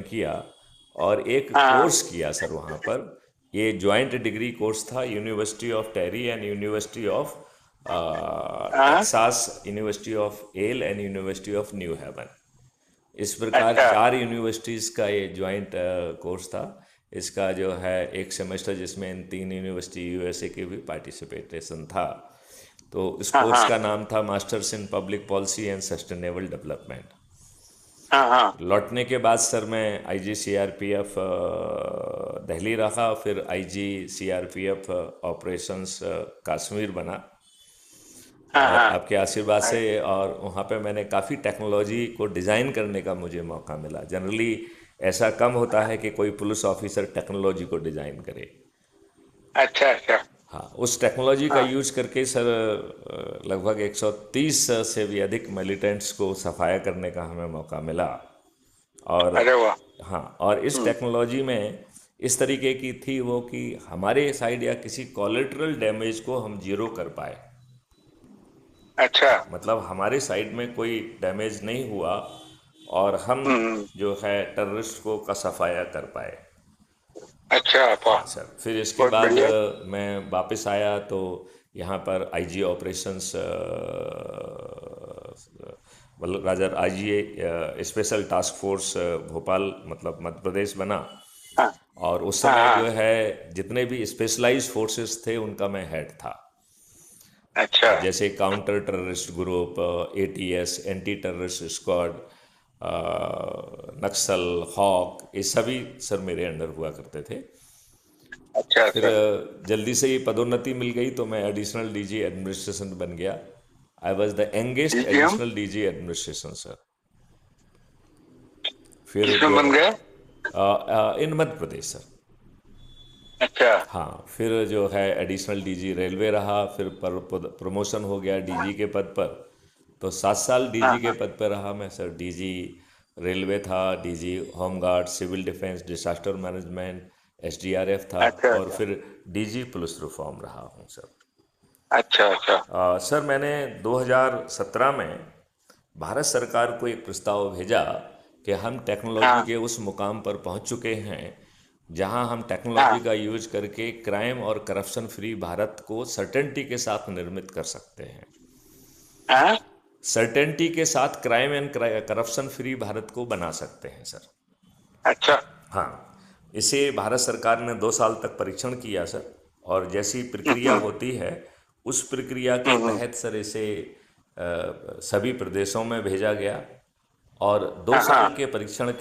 किया और एक हाँ। कोर्स किया सर वहाँ पर। ये जॉइंट डिग्री कोर्स था, university of Terry and university of हाँ। Texas, university of L and university of New Haven. इस प्रकार अच्छा। 4 यूनिवर्सिटीज़ का ये जॉइंट कोर्स था। इसका जो है एक सेमेस्टर जिसमें इन 3 यूनिवर्सिटी यूएसए के भी पार्टिसिपेशन था। तो इस हाँ कोर्स हाँ का नाम था masters in public policy and sustainable development. हाँ हाँ। लौटने के बाद सर मैं आईजी सीआरपीएफ दिल्ली रहा, फिर आईजी सीआरपीएफ ऑपरेशंस कश्मीर बना। हाँ और हाँ। आपके आशीर्वाद से, और वहाँ पे मैंने काफ़ी टेक्नोलॉजी को डिज़ाइन करने का मुझे मौका मिला। जनरली ऐसा कम होता है कि कोई पुलिस ऑफिसर टेक्नोलॉजी को डिज़ाइन करे। अच्छा अच्छा। हाँ, उस टेक्नोलॉजी का हाँ। यूज करके सर लगभग 130 से भी अधिक मिलिटेंट्स को सफाया करने का हमें मौका मिला। और अरे वाह। हाँ, और इस हम्म। टेक्नोलॉजी में इस तरीके की थी वो कि हमारे साइड या किसी कोलेटरल डैमेज को हम जीरो कर पाए। अच्छा। मतलब हमारे साइड में कोई डैमेज नहीं हुआ और हम हम्म। जो है टेररिस्ट को का सफाया कर पाए। अच्छा वाह। हाँ सर, फिर इसके बहुत बाद बढ़िया। मैं वापस आया तो यहाँ पर आईजी ऑपरेशंस, मतलब राजा IG special task force Bhopal, मतलब मध्य प्रदेश बना। हाँ और उस हाँ समय जो हाँ। है जितने भी स्पेशलाइज्ड फोर्सेस थे उनका मैं हेड था। अच्छा जैसे counter terrorist group, ATS, anti terrorist squad, Naxal, Hawk, ये सभी सर मेरे अंडर हुआ करते थे। अच्छा फिर अच्छा। जल्दी से ही पदोन्नति मिल गई तो मैं एडिशनल डीजी एडमिनिस्ट्रेशन बन गया। I was the youngest DGM additional DG administration sir. फिर किसमें जो बन गए? इन मध्य प्रदेश सर। अच्छा। हाँ, फिर जो है एडिशनल डीजी रेलवे रहा, फिर प्रमोशन हो गया डीजी के पद पर। तो 7 साल हाँ डीजी के हाँ। पद पर रहा मैं सर। डीजी रेलवे था, DG home guard, civil defence, disaster management, SDRF था, अच्छा और अच्छा। फिर डीजी पुलिस रिफॉर्म रहा हूँ सर। अच्छा अच्छा। सर मैंने 2017 में भारत सरकार को एक प्रस्ताव भेजा कि हम टेक्नोलॉजी हाँ के उस मुकाम पर पहुंच चुके हैं जहां हम टेक्नोलॉजी हाँ का यूज करके क्राइम और करप्शन फ्री भारत को सर्टेनिटी के साथ निर्मित कर सकते हैं। हाँ। सर्टेनिटी के साथ crime and corruption free Bharat को बना सकते हैं सर। अच्छा। हाँ, इसे भारत सरकार ने 2 साल तक परीक्षण किया सर। और जैसी प्रक्रिया हम्म होती है उस प्रक्रिया के हम्म। तहत सर इसे सभी प्रदेशों में भेजा गया। और दो हाँ साल हाँ। के परीक्षण